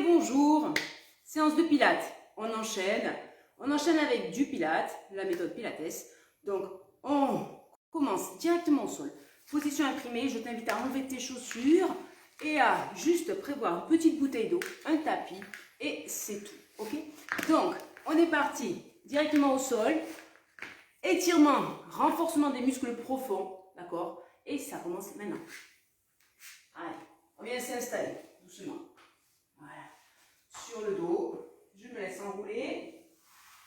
bonjour, séance de pilates, on enchaîne avec du pilates, la méthode pilates. Donc on commence directement au sol, position imprimée, je t'invite à enlever tes chaussures et à juste prévoir une petite bouteille d'eau, un tapis et c'est tout, ok? Donc on est parti directement au sol, étirement, renforcement des muscles profonds, d'accord? Et ça commence maintenant. Allez, on vient s'installer doucement. Voilà. Sur le dos, je me laisse enrouler.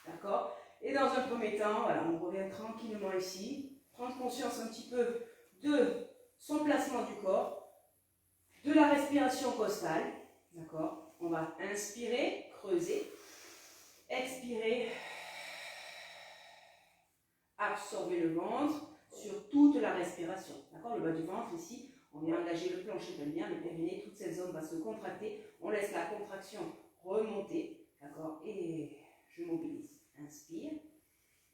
D'accord? Et dans un premier temps, voilà, on revient tranquillement ici. Prendre conscience un petit peu de son placement du corps, de la respiration costale. D'accord? On va inspirer, creuser. Expirer. Absorber le ventre sur toute la respiration. D'accord? Le bas du ventre ici. On vient engager le plancher pelvien, le périnée, toute cette zone va se contracter. On laisse la contraction remonter. D'accord? Et je mobilise. Inspire.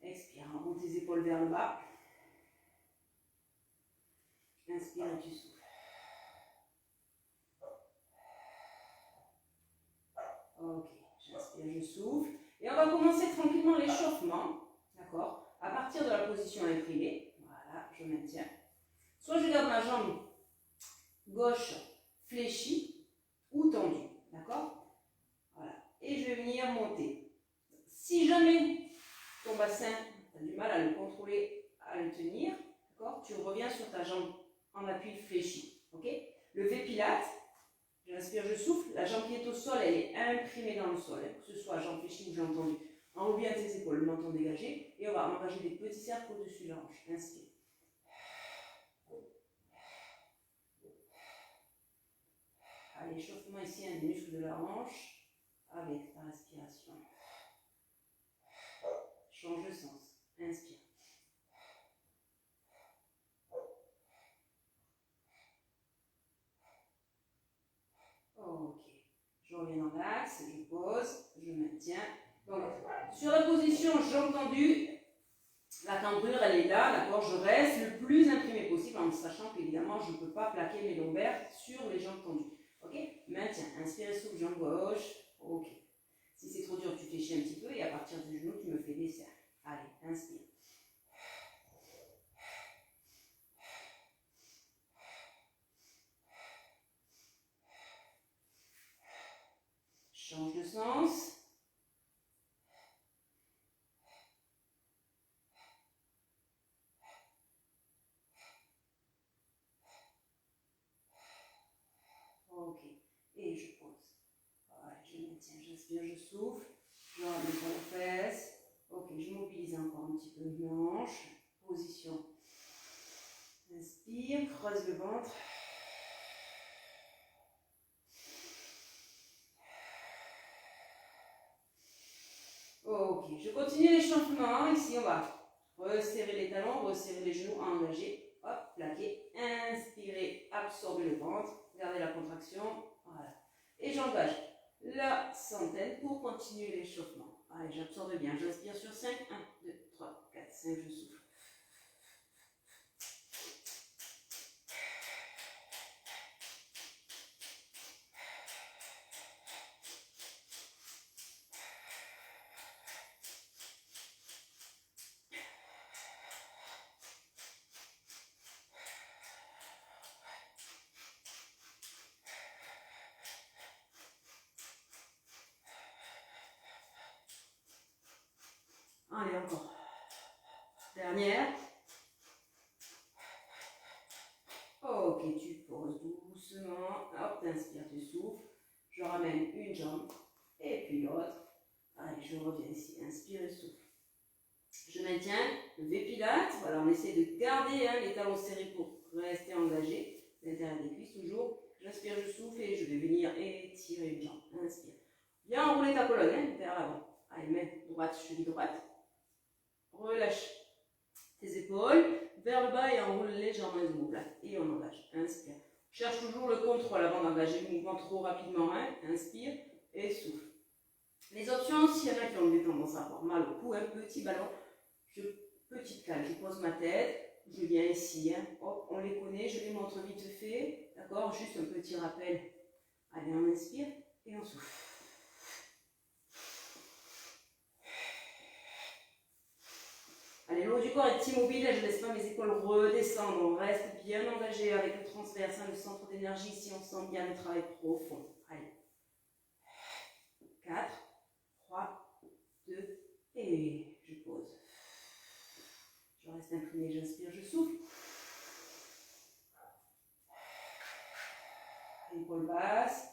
Expire. Remonte tes épaules vers le bas. Inspire et tu souffles. Ok. J'inspire, je souffle. Et on va commencer tranquillement l'échauffement. D'accord? À partir de la position inclinée. Voilà, je maintiens. Soit je garde ma jambe gauche fléchie ou tendue, d'accord? Voilà. Et je vais venir monter. Si jamais ton bassin, tu as du mal à le contrôler, à le tenir, d'accord? Tu reviens sur ta jambe en appui fléchi, ok? Le V-Pilates, j'inspire, je souffle, la jambe qui est au sol, elle est imprimée dans le sol, hein, que ce soit jambe fléchie ou jambe tendue. Enroule bien tes épaules, le menton dégagé, et on va engager des petits cercles au-dessus de la hanche. Inspire. Allez, échauffement ici, un des muscles de la hanche, avec ta respiration. Change de sens. Inspire. Ok. Je reviens dans l'axe, je pose, je maintiens. Donc, sur la position jambe tendue, la cambrure, elle est là, d'accord? Je reste le plus imprimé possible en sachant qu'évidemment, je ne peux pas plaquer mes lombaires sur les jambes tendues. Ok? Maintiens. Inspire, souffle, jambe gauche. Ok. Si c'est trop dur, tu fléchis un petit peu et à partir du genou, tu me fais des cercles. Allez, inspire. Change de sens. Ok. Et je pose. Voilà, je maintiens. J'inspire, je souffle. Je ramène sur les fesses. Ok, je mobilise encore un petit peu les hanches. Position. Inspire, creuse le ventre. Ok, je continue l'échauffement. Ici, on va resserrer les talons, resserrer les genoux, engager. Hop, plaquer. Inspirez, absorbez le ventre. Gardez la contraction. Voilà. Et j'engage la centaine pour continuer l'échauffement. Allez, j'absorbe bien. J'inspire sur 5. 1, 2, 3, 4, 5. Je souffle. Allez, encore. Dernière. Ok, tu poses doucement. Hop, t'inspires, tu souffles. Je ramène une jambe et puis l'autre. Allez, je reviens ici. Inspire et souffle. Je maintiens le V-Pilates. Voilà, on essaie de garder les talons serrés pour rester engagé. L'intérieur des cuisses toujours. J'inspire, je souffle et je vais venir étirer une jambe. Inspire. Viens enrouler ta colonne vers l'avant. Allez, main droite, cheville droite. Relâche tes épaules vers le bas et enroule légèrement les omoplates. Et on engage. Inspire. Cherche toujours le contrôle avant d'engager le mouvement trop rapidement. Inspire et souffle. Les options, s'il y en a qui ont des tendances à avoir mal au cou, un petit ballon, petite cale, je pose ma tête, je viens ici, hop, on les connaît, je les montre vite fait, d'accord, juste un petit rappel. Allez, on inspire et on souffle. du corps est immobile et je ne laisse pas mes épaules redescendre. On reste bien engagé avec le transverse, le centre d'énergie, si on sent bien le travail profond. Allez. 4, 3, 2, et je pose. Je reste imprimé, j'inspire, je souffle. Épaules basses.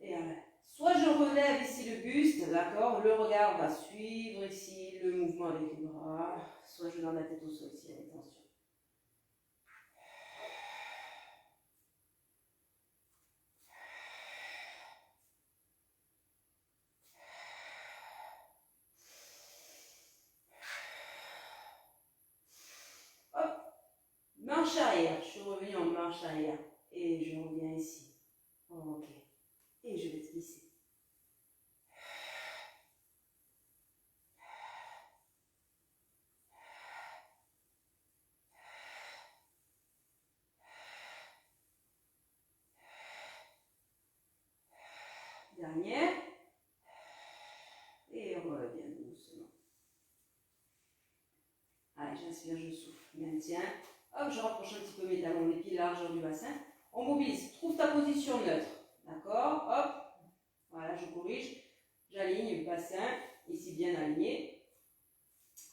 Et soit je relève ici le buste, d'accord, le regard va suivre ici le mouvement avec les bras, soit je garde la tête au sol s'il y a des tensions. Marche arrière, je suis revenue en marche arrière et je reviens ici. Ok. Et je vais glisser. Dernière. Et reviens doucement. Allez, j'inspire, je souffle. Maintiens. Hop, je rapproche un petit peu mes talons, les pieds largeur du bassin. On mobilise. Trouve ta position neutre. D'accord. Hop. Voilà, je corrige. J'aligne le bassin. Ici, bien aligné.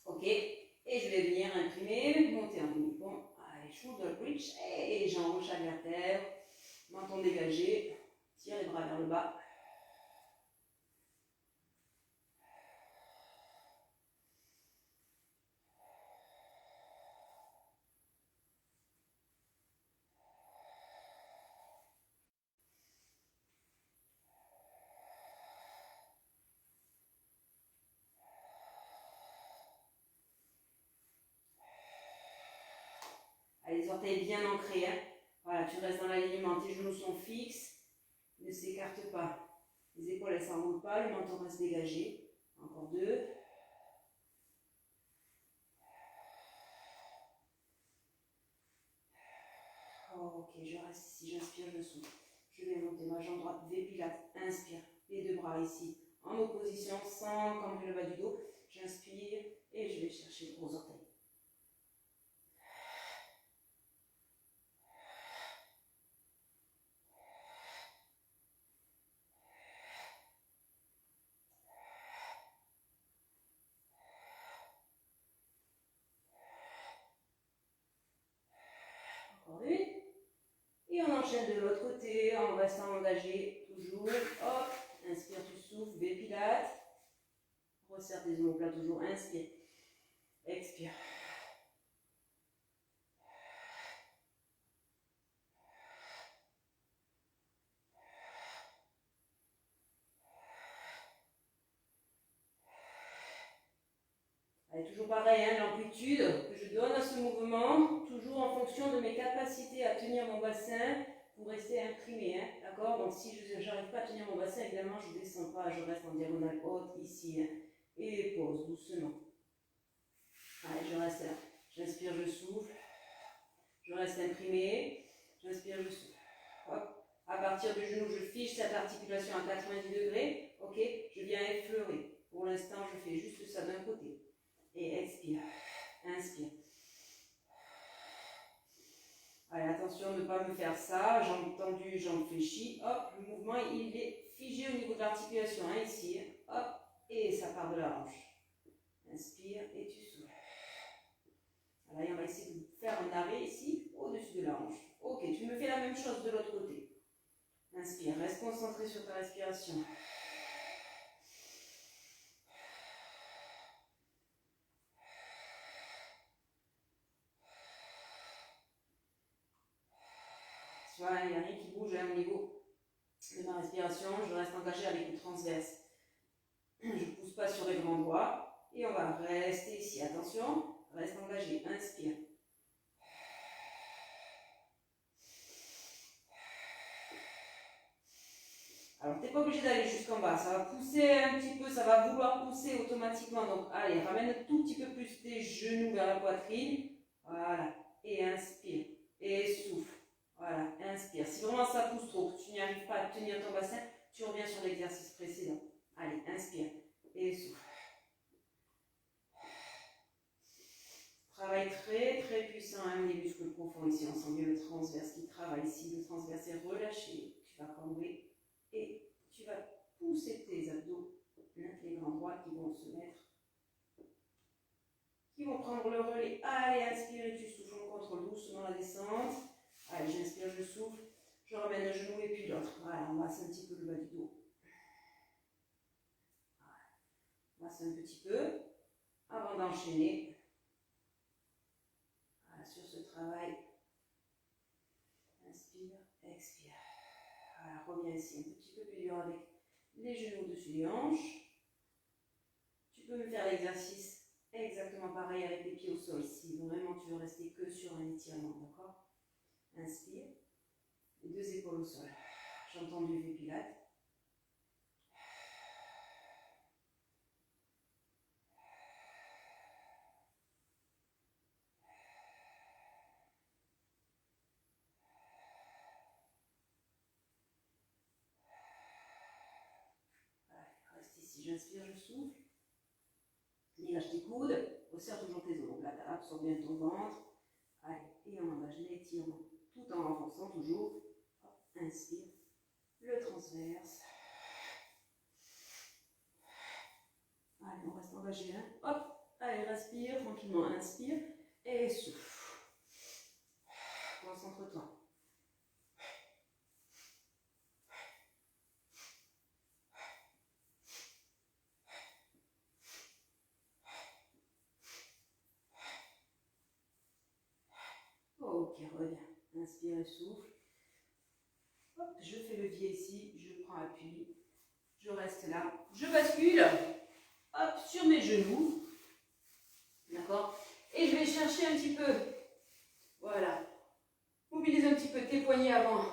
Ok. Et je vais venir imprimer, monter en demi-pont. Allez, shoulder bridge. Et jambes chaque vertèbre. Menton dégagé. Tire les bras vers le bas. Les orteils bien ancrés. Hein. Voilà, tu restes dans l'alignement. Tes genoux sont fixes. Ne s'écartent pas. Les épaules, elles ne s'enroulent pas. Le menton reste dégagé. Encore 2. Ok, je reste ici. J'inspire, je souffle. Je vais monter ma jambe droite V Pilates. Inspire. Les deux bras ici en opposition sans cambrer le bas du dos. J'inspire et je vais chercher les gros orteils. Encore une. Et on enchaîne de l'autre côté en restant engagé. Toujours. Hop. Inspire, tu souffles. V Pilates. Resserre tes omoplates toujours. Inspire. Expire. Allez, toujours pareil, hein, l'amplitude que je donne à ce mouvement, toujours en fonction de mes capacités à tenir mon bassin pour rester imprimé. Hein, d'accord. Donc si je n'arrive pas à tenir mon bassin, évidemment, je ne descends pas, je reste en diagonale haute ici. Hein, et pose doucement. Allez, je reste là. J'inspire, je souffle. Je reste imprimé. J'inspire, je souffle. Hop. À partir du genou, je fiche cette articulation à 90 degrés. Ok. Je viens effleurer. Pour l'instant, je fais juste ça d'un côté. Et expire. Inspire. Allez, attention de ne pas me faire ça. Jambes tendues, jambes fléchies. Hop, le mouvement, il est figé au niveau de l'articulation. Hein, ici. Hop, et ça part de la hanche. Inspire et tu souffles. Allez, on va essayer de faire un arrêt ici, au-dessus de la hanche. Ok, tu me fais la même chose de l'autre côté. Inspire, reste concentré sur ta respiration. Voilà, il n'y a rien qui bouge hein, au niveau de ma respiration. Je reste engagée avec le transverse. Je ne pousse pas sur les grands doigts. Et on va rester ici. Attention, reste engagé. Inspire. Alors, tu n'es pas obligé d'aller jusqu'en bas. Ça va pousser un petit peu, ça va vouloir pousser automatiquement. Donc, allez, ramène un tout petit peu plus tes genoux vers la poitrine. Voilà. Et inspire. Et souffle. Voilà, inspire. Si vraiment ça pousse trop, que tu n'y arrives pas à tenir ton bassin, tu reviens sur l'exercice précédent. Allez, inspire et souffle. Travail très très puissant, hein, les muscles profonds ici. On sent bien le transverse qui travaille ici. Le transverse est relâché. Tu vas cambrer et tu vas pousser tes abdos, les grands droits qui vont se mettre, qui vont prendre le relais. Allez, inspire et tu souffles. On contrôle doucement la descente. Allez, j'inspire, je souffle. Je ramène le genou et puis l'autre. Voilà, on masse un petit peu le bas du dos. Voilà. On masse un petit peu avant d'enchaîner. Voilà, sur ce travail. Inspire, expire. Voilà, reviens ici un petit peu plus dur avec les genoux au-dessus des hanches. Tu peux me faire l'exercice exactement pareil avec les pieds au sol si vraiment tu veux rester que sur un étirement, d'accord? Inspire, les deux épaules au sol. J'entends du V Pilates. Reste ici, j'inspire, je souffle. Dégage tes coudes, resserre toujours tes ongles. Là, tu absorbe bien ton ventre. Allez, et on engage l'étirement tout en renforçant toujours. Hop, inspire, le transverse. Allez, on reste engagé. Hein. Hop, allez, respire tranquillement. Inspire et souffle. Concentre-toi. Ok, reviens. Inspire et souffle. Hop, je fais levier ici, je prends appui. Je reste là. Je bascule. Hop, sur mes genoux. D'accord? Et je vais chercher un petit peu. Voilà. Mobilise un petit peu tes poignets avant.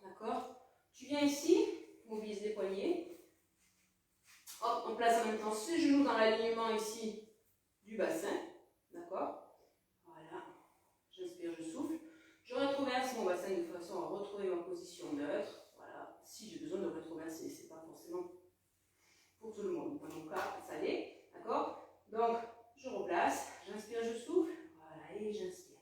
D'accord? Tu viens ici. Mobilise les poignets. Hop, on place en même temps ses genoux dans l'alignement ici du bassin. D'accord? Voilà. J'inspire, je souffle. Je rétroverse mon bassin de façon à retrouver ma position neutre. Voilà. Si j'ai besoin de rétroverser, c'est pas forcément pour tout le monde. Dans mon cas, ça l'est. D'accord? Donc, je replace. J'inspire, je souffle. Voilà. Et j'inspire.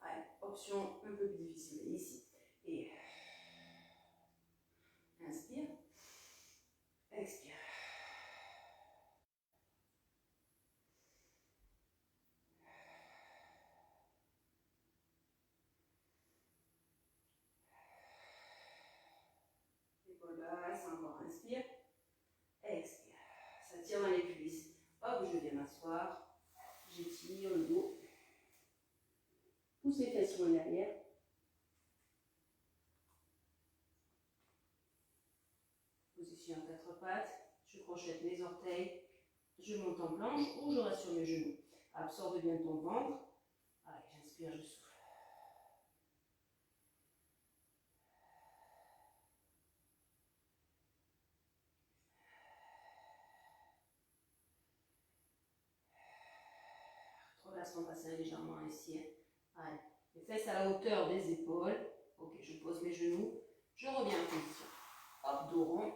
Allez, option un peu plus difficile ici. Et inspire. Expire. Épaule basse, encore inspire. Expire. Ça tire dans les cuisses. Hop, je viens m'asseoir. J'étire le dos. Pousse les fesses sur le derrière. Position à quatre pattes. Je crochette mes orteils. Je monte en planche ou je reste sur mes genoux. Absorbe bien ton ventre. Allez, j'inspire, je souffle. Reverse ton bassin légèrement ici. Allez, les fesses à la hauteur des épaules. Ok, je pose mes genoux. Je reviens en position. Hop, dos rond.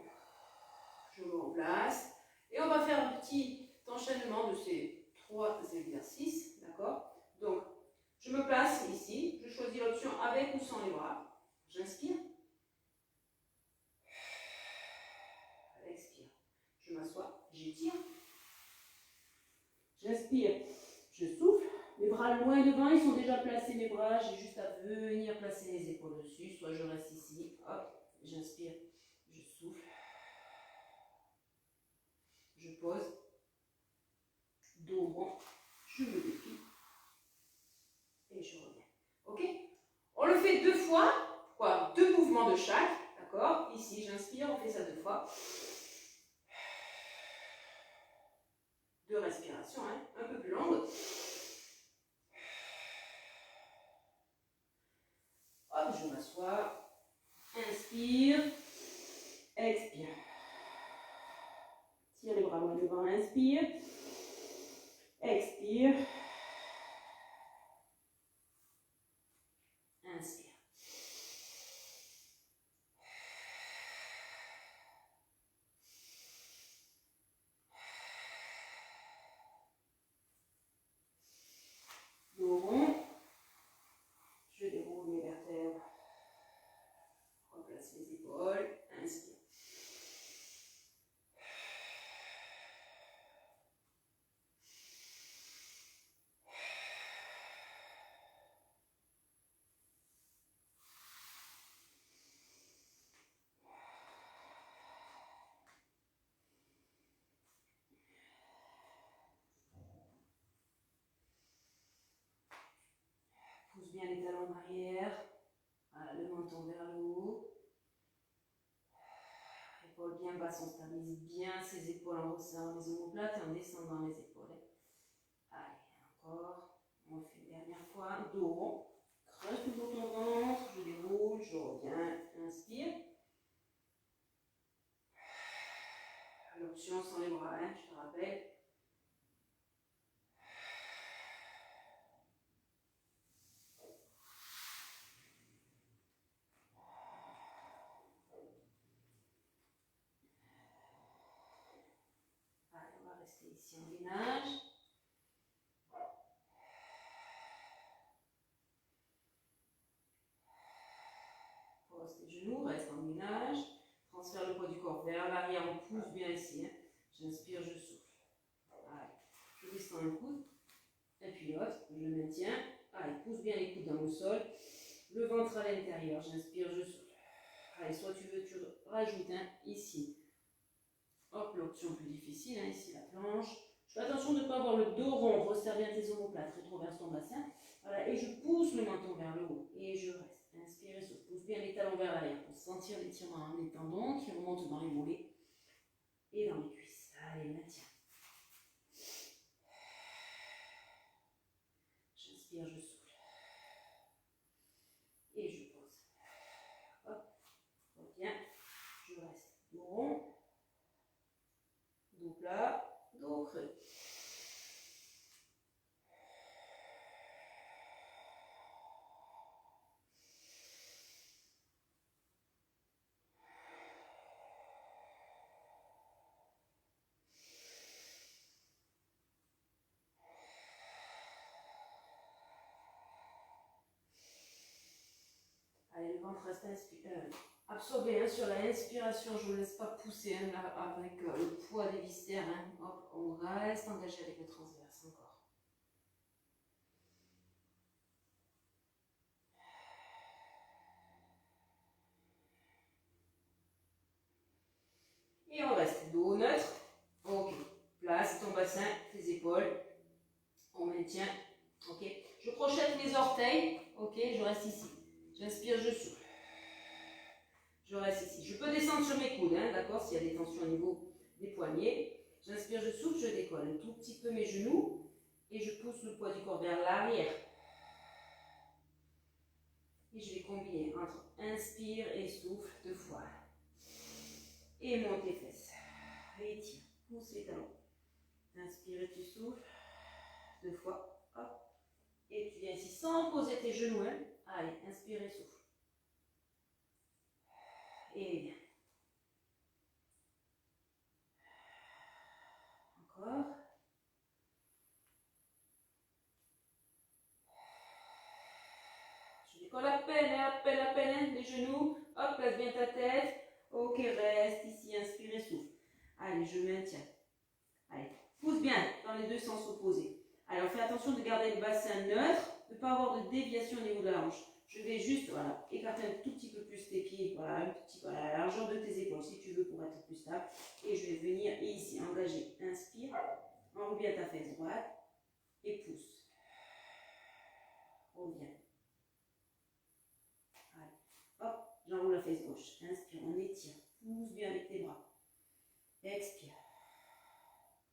Je me replace. Et on va faire un petit enchaînement de ces trois exercices. D'accord? Donc, je me place ici. Je choisis l'option avec ou sans les bras. J'inspire. Expire. Je m'assois. J'étire. J'inspire. Je souffle. Les bras loin devant, ils sont déjà placés, mes bras. J'ai juste à venir placer les épaules dessus. Soit je reste ici. Hop. J'inspire. Je souffle. Je pose. Dos rond. Je me déplie. Et je reviens. Ok? On le fait deux fois. Quoi? Deux mouvements de chaque. D'accord? Ici, j'inspire. On fait ça deux fois. Deux respirations, hein, un peu plus longues. Hop, je m'assois. Inspire. Expire. Tire les bras loin devant. Inspire. Expire. Inspire. Dos rond. Je déroule mes vertèbres. Replace les épaules. Inspire. Pousse bien les talons en arrière. Voilà, le menton vers le haut. Épaules bien basses, on stabilise bien ses épaules en resserrant les omoplates et en descendant les épaules. Allez, encore. On le fait une dernière fois. Dos rond. Creuse toujours ton ventre. Je déroule, je reviens. Inspire. L'option sans les bras, hein, je te rappelle. Allez, on va rester ici en gainage. Pose tes genoux, reste en gainage. Transfère le poids du corps vers l'arrière, on pousse bien ici. Hein. J'inspire, je souffle. Allez, je descends un coude. Et puis l'autre, je maintiens. Allez, pousse bien les coudes dans le sol. Le ventre à l'intérieur, j'inspire, je souffle. Allez, soit tu veux, tu rajoutes ici. Hop, l'option plus difficile, hein, ici la planche. Je fais attention de ne pas avoir le dos rond, resserre bien tes omoplates, rétroverse ton bassin. Voilà, et je pousse le menton vers le haut. Et je reste. Inspire et souffle. Pousse bien les talons vers l'arrière pour sentir l'étirement dans les tendons qui remontent dans les mollets et dans les cuisses. Allez, maintiens. J'inspire, je souffle. Et je pose. Hop, reviens. Je reste. Dos rond. Dos plat. Dos creux. Allez, le ventre reste absorbé hein, sur la inspiration. Je ne vous laisse pas pousser hein, là, avec le poids des viscères. Hein. Hop, on reste engagé avec le transverse encore. Et on reste dos neutre. Ok. Place ton bassin, tes épaules. On maintient. Ok. Je projette mes orteils. Ok. Je reste ici. J'inspire, je souffle. Je reste ici. Je peux descendre sur mes coudes, hein, d'accord, s'il y a des tensions au niveau des poignets. J'inspire, je souffle, je décolle un tout petit peu mes genoux et je pousse le poids du corps vers l'arrière. Et je vais combiner entre inspire et souffle 2 fois. Et monte les fesses. Et tire. Pousse les talons. Inspire et tu souffles 2 fois. Hop. Et tu viens ici sans poser tes genoux. Hein. Allez, inspire et souffle. Et bien. Encore. Je décolle à peine, hein, les genoux. Hop, place bien ta tête. Ok, reste ici, inspire et souffle. Allez, je maintiens. Allez, pousse bien dans les deux sens opposés. Allez, on fait attention de garder le bassin neutre, de ne pas avoir de déviation au niveau de la hanche. Je vais juste, voilà, écarter un tout petit peu plus tes pieds, voilà, un petit peu à la largeur de tes épaules si tu veux pour être plus stable. Et je vais venir ici, engager. Inspire, enroule bien ta fesse droite et pousse. Reviens. Allez, hop, j'enroule la fesse gauche. Inspire, on étire. Pousse bien avec tes bras. Expire.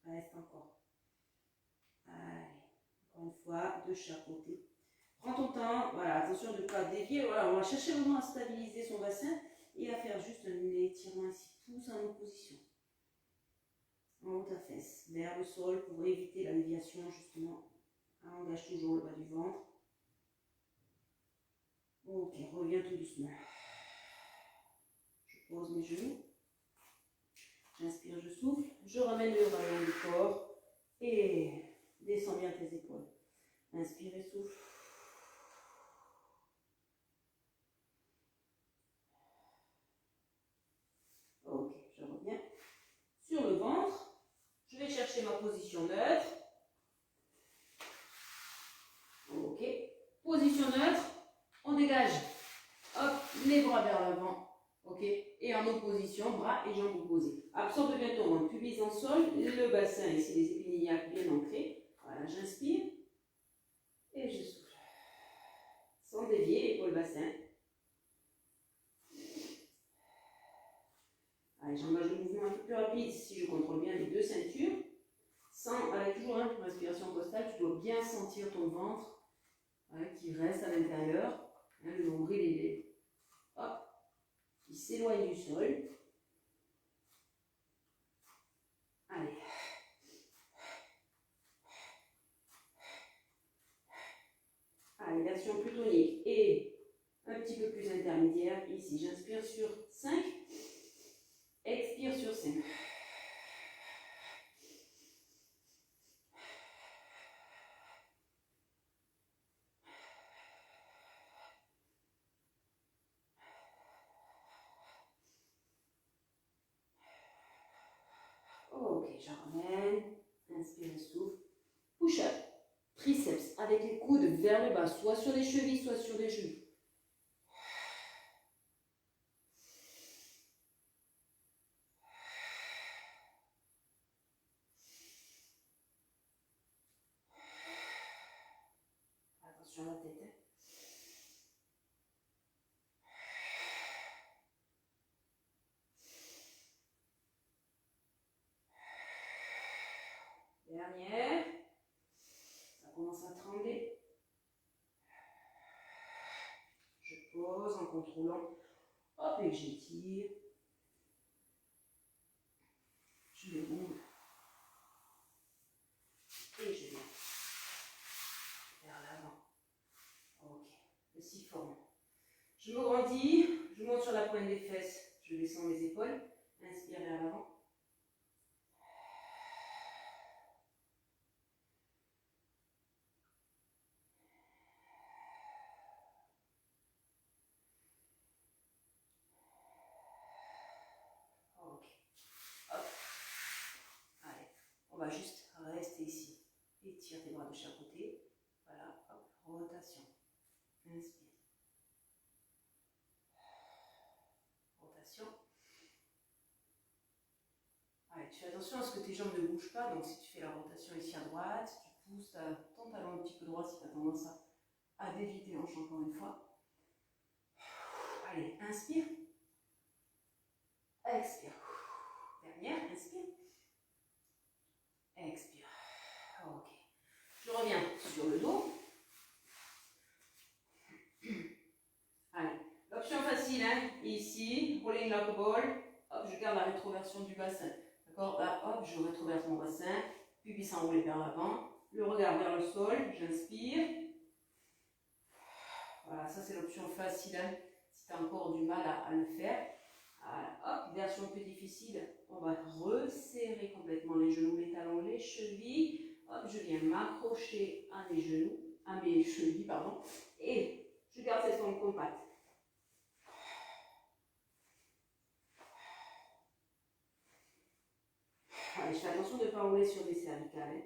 Reste encore. Allez, encore une fois, de chaque côté. Prends ton temps, voilà, attention de ne pas dévier. Voilà, on va chercher vraiment à stabiliser son bassin et à faire juste un étirement ici, pouce en opposition. En haut de ta fesse, vers le sol pour éviter la déviation justement. On engage toujours le bas du ventre. Ok, reviens tout doucement. Je pose mes genoux. J'inspire, je souffle. Je ramène le haut du corps et descends bien tes épaules. Inspire et souffle. Ok, je reviens. Sur le ventre, je vais chercher ma position neutre. Ok, position neutre, on dégage. Hop, les bras vers l'avant. Ok, et en opposition, bras et jambes opposées. Absorbe bien ton ventre, pubis en sol, le bassin ici, les épines iliaques bien ancrées. Voilà, j'inspire et je souffle. Sans dévier, épaule bassin. Allez, j'engage le mouvement un peu plus rapide si je contrôle bien les deux ceintures. Avec toujours une respiration costale, tu dois bien sentir ton ventre qui reste à l'intérieur. Le nombril, il est hop, qui s'éloigne du sol. Allez. Allez, version plus tonique et un petit peu plus intermédiaire. Ici, j'inspire sur 5, expire sur 5. Ok, je ramène. Inspire et souffle. Push-up. Triceps avec les coudes vers le bas, soit sur les chevilles, soit sur les genoux. Attention à la tête. Dernière. Ça commence à trembler. Je pose en contrôlant. Hop, et j'étire. Je déroule. Et je viens vers l'avant. Ok, le siphon. Je me grandis, je monte sur la pointe des fesses, je descends mes épaules. Inspire vers l'avant. Ok. Hop. Allez, on va juste rester ici. Étire tes bras de chaque côté. Voilà, hop, rotation. Inspire. Rotation. Allez, tu fais attention à ce que tes jambes ne bougent pas. Donc si tu fais la rotation ici à droite, tu pousses ton talon un petit peu droit si tu as tendance à dévier tes hanches encore une fois. Allez, inspire. Expire. Dernière, inspire. Expire. Ok. Je reviens sur le dos. Allez, l'option facile, hein, ici, rolling like a ball. Hop, je garde la rétroversion du bassin. D'accord? Là, hop, je rétroverse mon bassin. Pubis enroulé vers l'avant. Le regard vers le sol. J'inspire. Voilà, ça c'est l'option facile, hein, si tu as encore du mal à le faire. Voilà, hop, version plus difficile, on va resserrer complètement les genoux, les talons, les chevilles. Hop, je viens m'accrocher à mes genoux, à mes chevilles, pardon, et je garde cette forme compacte. Allez, je fais attention de ne pas rouler sur des cervicales. Hein.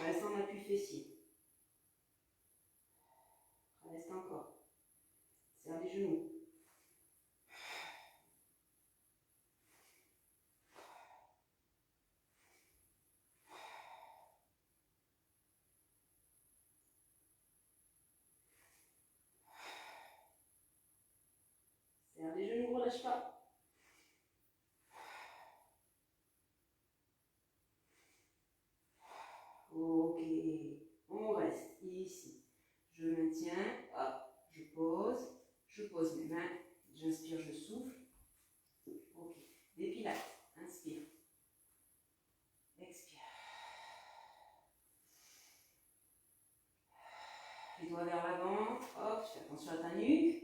Reste en appui fessier. Reste encore. Serre les genoux. Serre les genoux, relâche pas. Ok, on reste ici. Je maintiens, hop, je pose mes mains J'inspire, je souffle. Ok. Des pilates. Inspire. Expire. Les doigts vers l'avant. Hop, fais attention à ta nuque.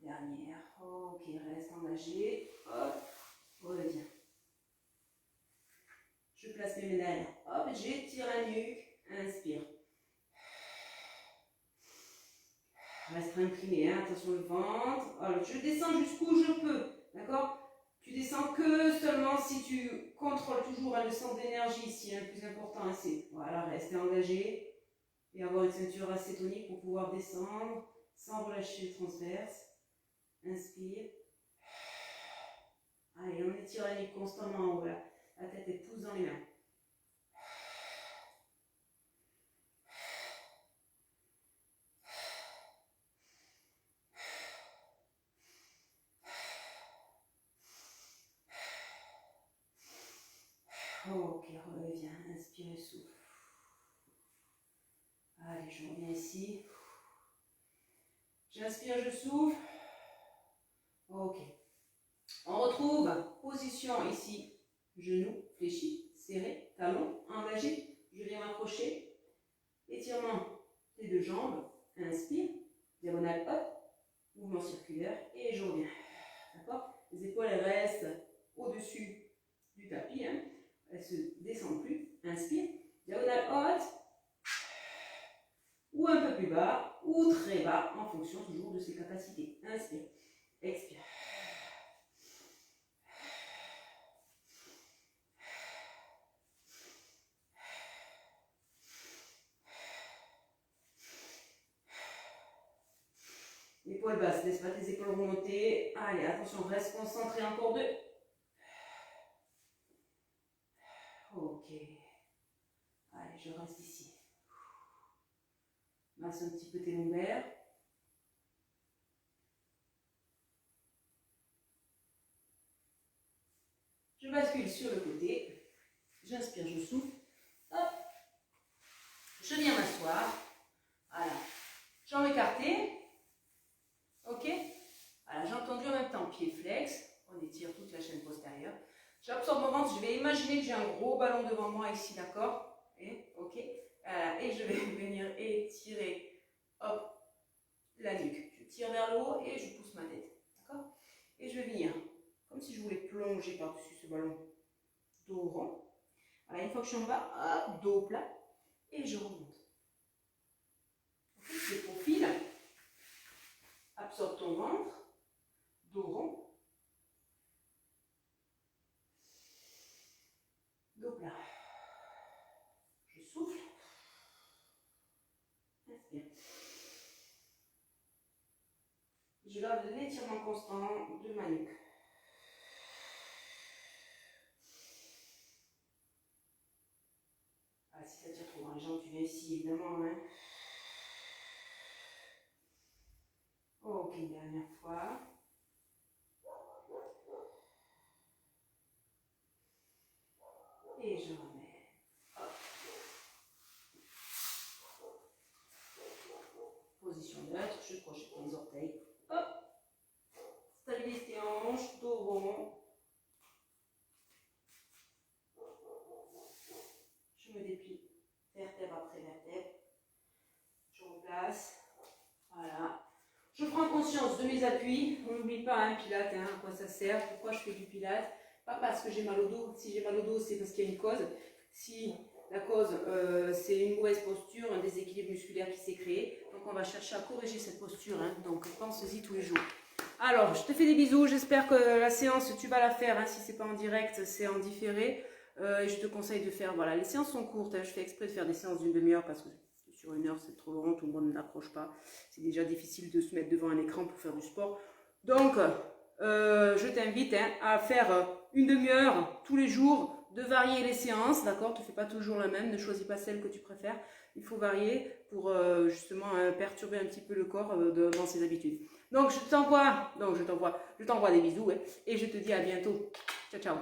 Dernière. Ok, reste engagé. Hop, reviens. Je place mes mains derrière. Hop, j'étire la nuque. Inspire. Reste incliné, hein. Attention le ventre. Alors, je descends jusqu'où je peux. D'accord? Tu descends que seulement si tu contrôles toujours le centre d'énergie ici. Hein. Le plus important, hein, c'est voilà, rester engagé et avoir une ceinture assez tonique pour pouvoir descendre sans relâcher le transverse. Inspire. Allez, on étire la nuque constamment en haut. Là. La tête est pousse dans les mains. Ok, reviens. Inspire et souffle. Allez, je reviens ici. J'inspire, je souffle. Ok. On retrouve position ici. Genoux fléchis, serrés, talons engagés. Je viens m'accrocher. Étirement des deux jambes. Inspire. Diagonale hop. Mouvement circulaire. Et je reviens. D'accord? Les épaules elles restent au-dessus du tapis. Hein. Elles ne se descendent plus. Inspire. Diagonale haute. Ou un peu plus bas. Ou très bas. En fonction toujours de ses capacités. Inspire. Expire. Épaules basses, laisse pas tes épaules remonter. Allez, attention, reste concentré, encore deux. Ok. Allez, je reste ici. Masse un petit peu tes lombaires. Je bascule sur le côté. J'inspire, je souffle. Hop. Je viens m'asseoir. Voilà. Jambes écartées. Ok. Voilà, j'ai entendu en même temps pied flex. On étire toute la chaîne postérieure. J'absorbe mon ventre. Je vais imaginer que j'ai un gros ballon devant moi ici, d'accord? Ok. Et je vais venir étirer. Hop. La nuque. Je tire vers le haut et je pousse ma tête. D'accord? Et je vais venir, comme si je voulais plonger par-dessus ce ballon. Dos rond. Voilà, une fois que je suis en bas, hop, dos plat. Et je remonte. Okay, je profile. Absorbe ton ventre. Dos rond. Dos plat. Je souffle. Inspire. Je garde l'étirement constant de ma nuque. Ah, si ça tire trop dans les jambes, tu viens ici, évidemment. Hein. Ok, une dernière fois. Et je remets. Hop. Position neutre, je projette mes orteils. Hop. Stabilise tes hanches, dos rond. Je me déplie vertèbre après vertèbre. Je replace. Voilà. Je prends conscience de mes appuis. On n'oublie pas un pilate, hein, à quoi ça sert. Pourquoi je fais du pilate? Pas parce que j'ai mal au dos. Si j'ai mal au dos, c'est parce qu'il y a une cause. Si la cause, c'est une mauvaise posture, un déséquilibre musculaire qui s'est créé. Donc on va chercher à corriger cette posture. Hein. Donc pense-y tous les jours. Alors, je te fais des bisous. J'espère que la séance, tu vas la faire. Hein. Si ce n'est pas en direct, c'est en différé. Et je te conseille de faire, voilà, les séances sont courtes. Hein. Je fais exprès de faire des séances d'une demi-heure parce que sur une heure, c'est trop long. Tout le monde n'accroche pas. C'est déjà difficile de se mettre devant un écran pour faire du sport. Donc, je t'invite hein, à faire une demi-heure tous les jours, de varier les séances, d'accord? Tu ne fais pas toujours la même, ne choisis pas celle que tu préfères. Il faut varier pour justement perturber un petit peu le corps dans ses habitudes. Donc je t'envoie des bisous, ouais, et je te dis à bientôt. Ciao, ciao.